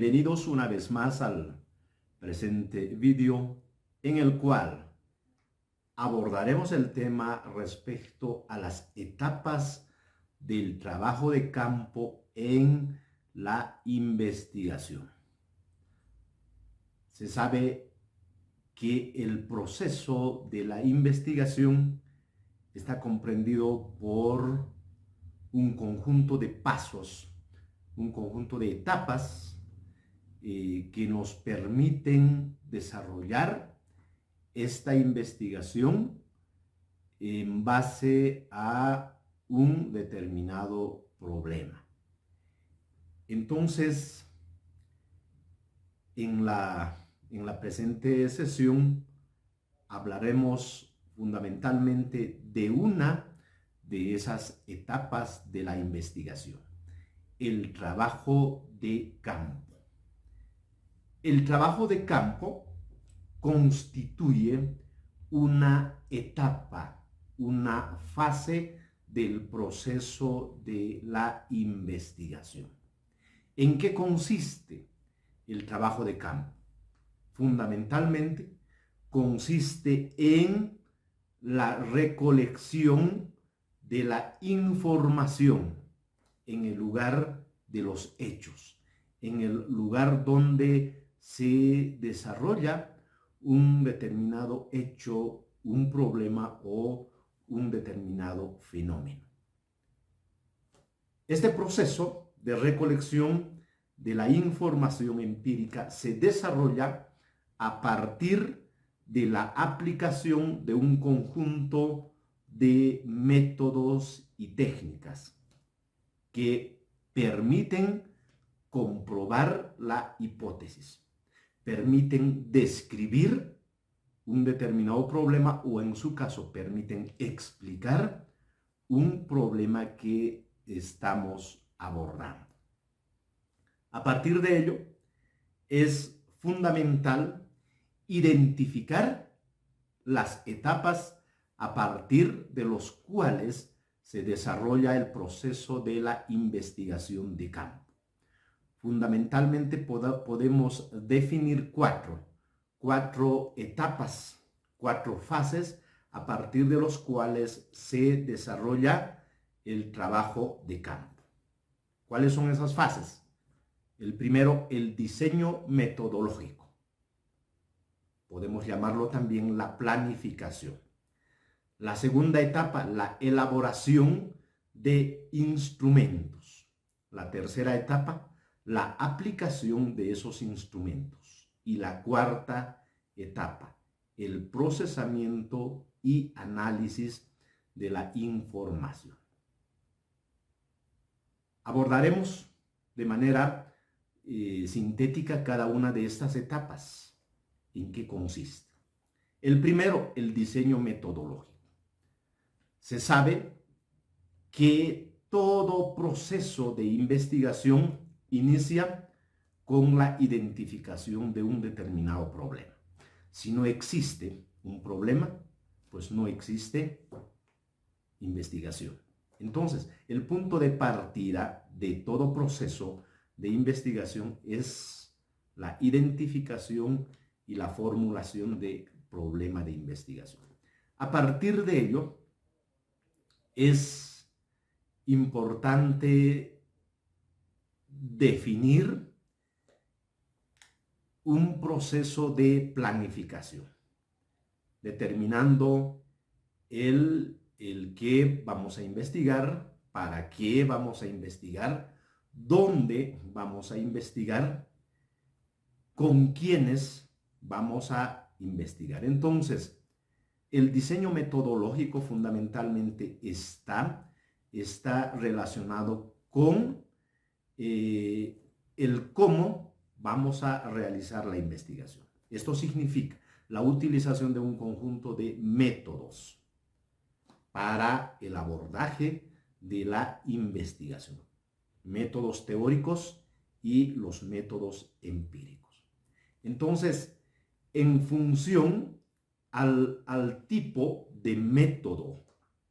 Bienvenidos una vez más al presente vídeo en el cual abordaremos el tema respecto a las etapas del trabajo de campo en la investigación. Se sabe que el proceso de la investigación está comprendido por un conjunto de pasos, un conjunto de etapas que nos permiten desarrollar esta investigación en base a un determinado problema. Entonces, en la presente sesión hablaremos fundamentalmente de una de esas etapas de la investigación, el trabajo de campo. El trabajo de campo constituye una etapa, una fase del proceso de la investigación. ¿En qué consiste el trabajo de campo? Fundamentalmente consiste en la recolección de la información en el lugar de los hechos, en el lugar donde se desarrolla un determinado hecho, un problema o un determinado fenómeno. Este proceso de recolección de la información empírica se desarrolla a partir de la aplicación de un conjunto de métodos y técnicas que permiten comprobar la hipótesis, permiten describir un determinado problema o en su caso permiten explicar un problema que estamos abordando. A partir de ello, es fundamental identificar las etapas a partir de los cuales se desarrolla el proceso de la investigación de campo. Fundamentalmente podemos definir cuatro etapas, cuatro fases a partir de los cuales se desarrolla el trabajo de campo. ¿Cuáles son esas fases? El primero, el diseño metodológico. Podemos llamarlo también la planificación. La segunda etapa, la elaboración de instrumentos. La tercera etapa, la aplicación de esos instrumentos. Y la cuarta etapa, el procesamiento y análisis de la información. Abordaremos de manera sintética cada una de estas etapas. ¿En qué consiste? El primero, el diseño metodológico. Se sabe que todo proceso de investigación inicia con la identificación de un determinado problema. Si no existe un problema, pues no existe investigación. Entonces, el punto de partida de todo proceso de investigación es la identificación y la formulación de problema de investigación. A partir de ello, es importante definir un proceso de planificación, determinando el qué vamos a investigar, para qué vamos a investigar, dónde vamos a investigar, con quiénes vamos a investigar. Entonces, el diseño metodológico fundamentalmente está relacionado con el cómo vamos a realizar la investigación. Esto significa la utilización de un conjunto de métodos para el abordaje de la investigación. Métodos teóricos y los métodos empíricos. Entonces, en función al tipo de método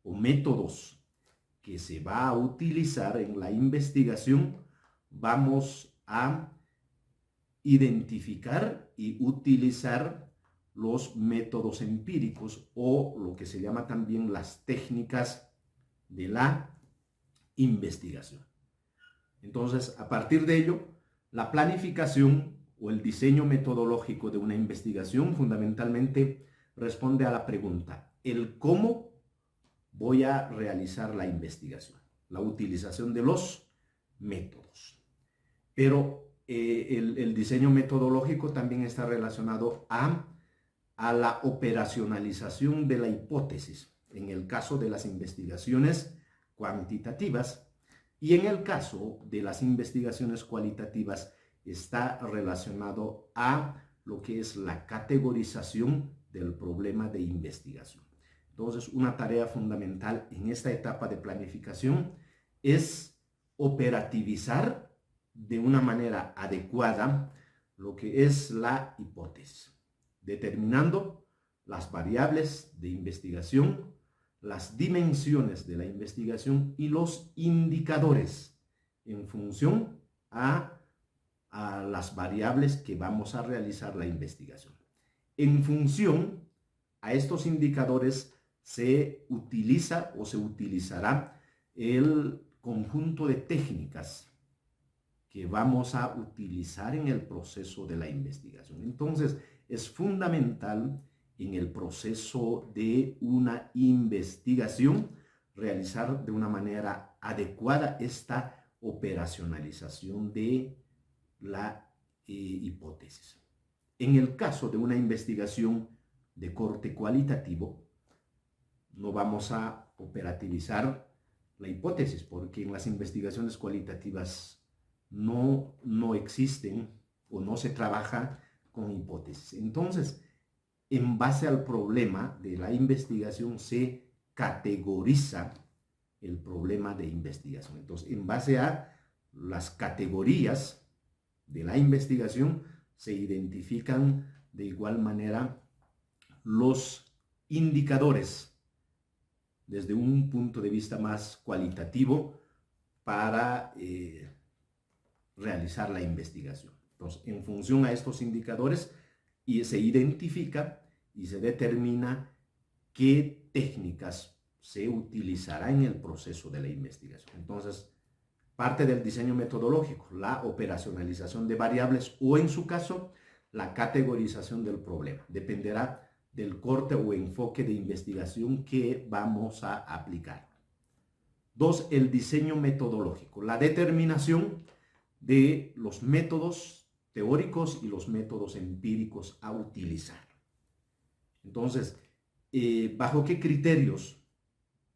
o métodos que se va a utilizar en la investigación, vamos a identificar y utilizar los métodos empíricos o lo que se llama también las técnicas de la investigación. Entonces, a partir de ello, la planificación o el diseño metodológico de una investigación fundamentalmente responde a la pregunta, el cómo voy a realizar la investigación, la utilización de los métodos. Pero el diseño metodológico también está relacionado a la operacionalización de la hipótesis, en el caso de las investigaciones cuantitativas, y en el caso de las investigaciones cualitativas está relacionado a lo que es la categorización del problema de investigación. Entonces, una tarea fundamental en esta etapa de planificación es operativizar de una manera adecuada lo que es la hipótesis, determinando las variables de investigación, las dimensiones de la investigación y los indicadores en función a las variables que vamos a realizar la investigación. En función a estos indicadores se utiliza o se utilizará el conjunto de técnicas que vamos a utilizar en el proceso de la investigación. Entonces, es fundamental en el proceso de una investigación realizar de una manera adecuada esta operacionalización de la hipótesis. En el caso de una investigación de corte cualitativo, no vamos a operativizar la hipótesis porque en las investigaciones cualitativas no existen o no se trabaja con hipótesis. Entonces, en base al problema de la investigación se categoriza el problema de investigación. Entonces, en base a las categorías de la investigación se identifican de igual manera los indicadores desde un punto de vista más cualitativo para realizar la investigación. Entonces, en función a estos indicadores se identifica y se determina qué técnicas se utilizará en el proceso de la investigación. Entonces, parte del diseño metodológico, la operacionalización de variables o, en su caso, la categorización del problema. Dependerá del corte o enfoque de investigación que vamos a aplicar. 2. El diseño metodológico, la determinación de los métodos teóricos y los métodos empíricos a utilizar. Entonces, ¿bajo qué criterios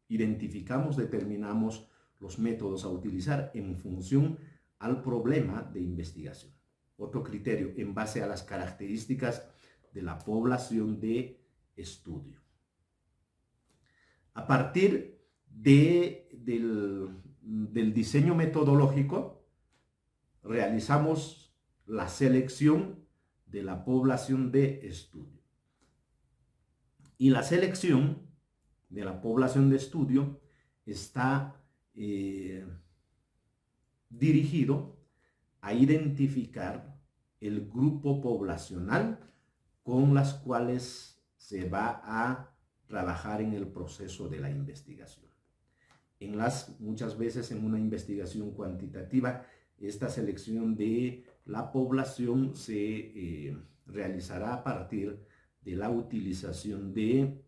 identificamos, determinamos los métodos a utilizar? En función al problema de investigación. Otro criterio, en base a las características de la población de estudio. A partir del diseño metodológico, realizamos la selección de la población de estudio. Y la selección de la población de estudio está dirigido a identificar el grupo poblacional con las cuales se va a trabajar en el proceso de la investigación. Muchas veces en una investigación cuantitativa, esta selección de la población se realizará a partir de la utilización de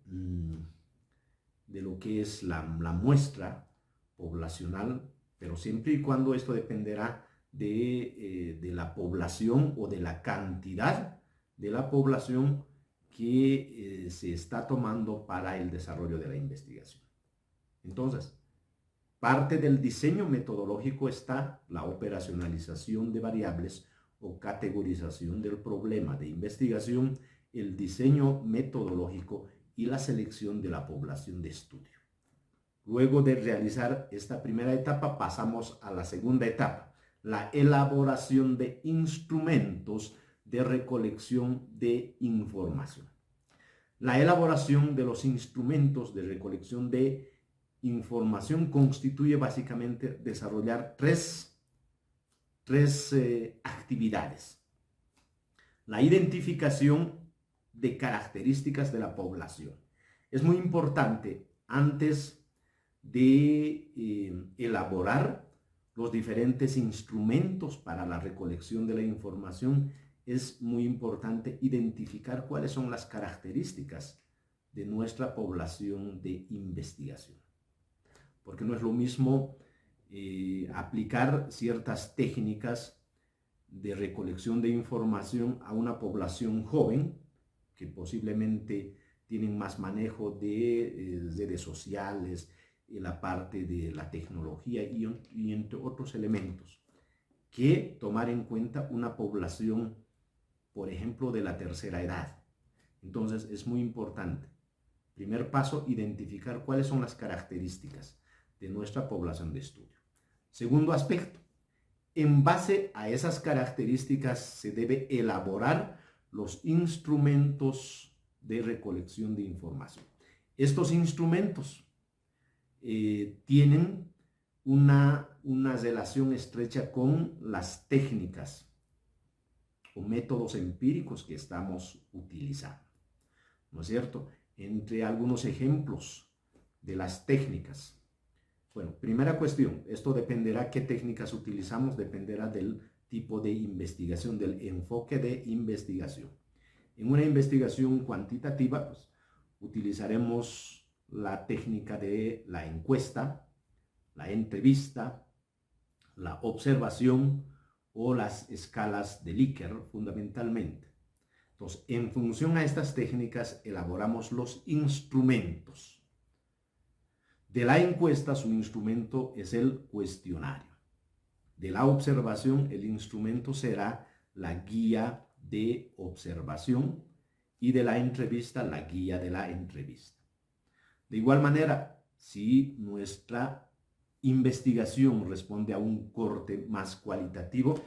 lo que es la muestra poblacional, pero siempre y cuando esto dependerá de la población o de la cantidad de la población que se está tomando para el desarrollo de la investigación. Entonces, parte del diseño metodológico está la operacionalización de variables o categorización del problema de investigación, el diseño metodológico y la selección de la población de estudio. Luego de realizar esta primera etapa, pasamos a la segunda etapa, la elaboración de instrumentos de recolección de información. La elaboración de los instrumentos de recolección de información constituye básicamente desarrollar tres actividades. La identificación de características de la población. Es muy importante antes de elaborar los diferentes instrumentos para la recolección de la información. Es muy importante identificar cuáles son las características de nuestra población de investigación. Porque no es lo mismo aplicar ciertas técnicas de recolección de información a una población joven que posiblemente tienen más manejo de redes sociales, la parte de la tecnología y entre otros elementos, que tomar en cuenta una población, por ejemplo, de la tercera edad. Entonces es muy importante. Primer paso, identificar cuáles son las características de nuestra población de estudio. Segundo aspecto, en base a esas características se debe elaborar los instrumentos de recolección de información. Estos instrumentos tienen una relación estrecha con las técnicas o métodos empíricos que estamos utilizando, ¿no es cierto? Entre algunos ejemplos de las técnicas. Bueno, primera cuestión, esto dependerá qué técnicas utilizamos, dependerá del tipo de investigación, del enfoque de investigación. En una investigación cuantitativa, pues, utilizaremos la técnica de la encuesta, la entrevista, la observación o las escalas de Likert fundamentalmente. Entonces, en función a estas técnicas elaboramos los instrumentos. De la encuesta, su instrumento es el cuestionario. De la observación, el instrumento será la guía de observación y de la entrevista, la guía de la entrevista. De igual manera, si nuestra investigación responde a un corte más cualitativo,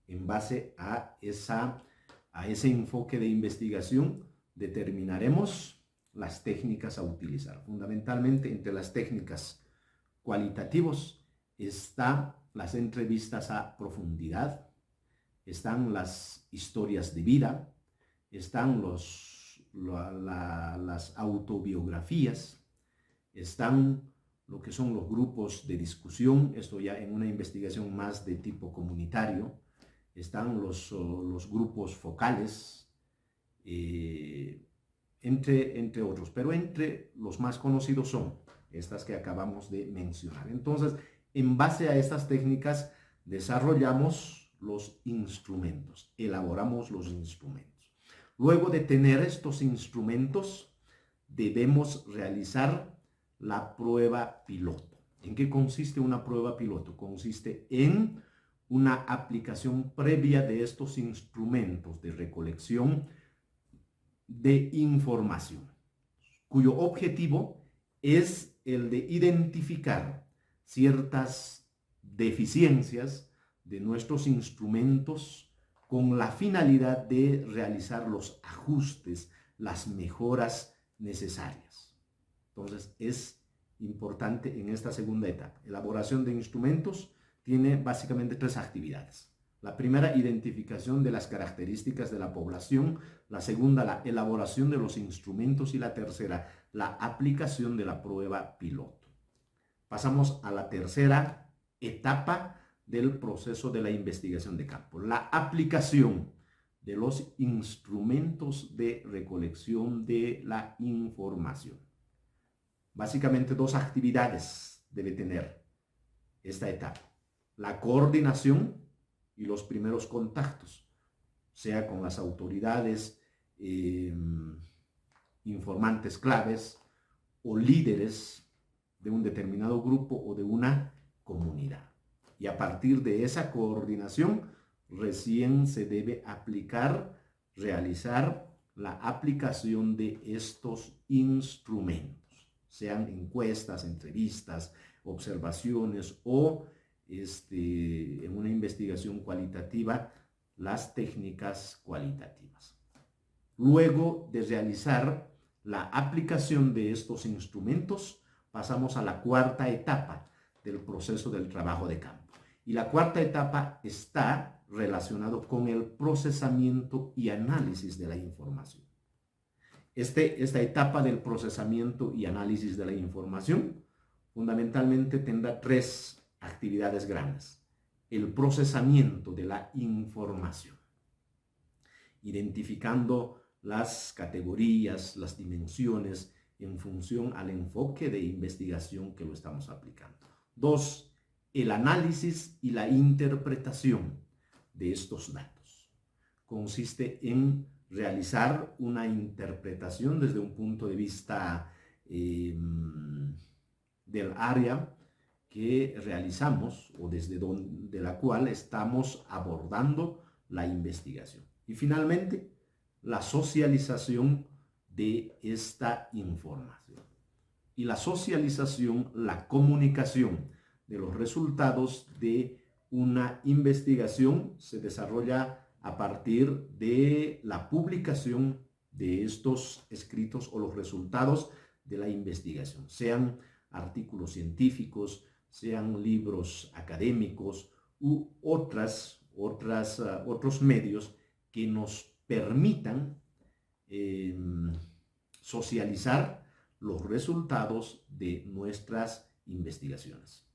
en base a ese enfoque de investigación, determinaremos las técnicas a utilizar. Fundamentalmente, entre las técnicas cualitativas están las entrevistas a profundidad, están las historias de vida, están las autobiografías, están lo que son los grupos de discusión, esto ya en una investigación más de tipo comunitario, están los grupos focales, entre otros, pero entre los más conocidos son estas que acabamos de mencionar. Entonces, en base a estas técnicas, desarrollamos los instrumentos, elaboramos los instrumentos. Luego de tener estos instrumentos, debemos realizar la prueba piloto. ¿En qué consiste una prueba piloto? Consiste en una aplicación previa de estos instrumentos de recolección de información, cuyo objetivo es el de identificar ciertas deficiencias de nuestros instrumentos con la finalidad de realizar los ajustes, las mejoras necesarias. Entonces, es importante en esta segunda etapa. Elaboración de instrumentos tiene básicamente tres actividades. La primera, identificación de las características de la población. La segunda, la elaboración de los instrumentos. Y la tercera, la aplicación de la prueba piloto. Pasamos a la tercera etapa del proceso de la investigación de campo. La aplicación de los instrumentos de recolección de la información. Básicamente dos actividades debe tener esta etapa. La coordinación y los primeros contactos, sea con las autoridades, informantes claves o líderes de un determinado grupo o de una comunidad. Y a partir de esa coordinación, recién se debe realizar la aplicación de estos instrumentos, sean encuestas, entrevistas, observaciones o en una investigación cualitativa, las técnicas cualitativas. Luego de realizar la aplicación de estos instrumentos, pasamos a la cuarta etapa del proceso del trabajo de campo. Y la cuarta etapa está relacionado con el procesamiento y análisis de la información. Esta etapa del procesamiento y análisis de la información fundamentalmente tendrá tres actividades grandes. El procesamiento de la información, identificando las categorías, las dimensiones en función al enfoque de investigación que lo estamos aplicando. Dos, el análisis y la interpretación de estos datos. Consiste en realizar una interpretación desde un punto de vista del área que realizamos o desde de la cual estamos abordando la investigación. Y finalmente, la socialización de esta información. Y la socialización, la comunicación de los resultados de una investigación se desarrolla a partir de la publicación de estos escritos o los resultados de la investigación, sean artículos científicos, sean libros académicos u otros medios que nos permitan socializar los resultados de nuestras investigaciones.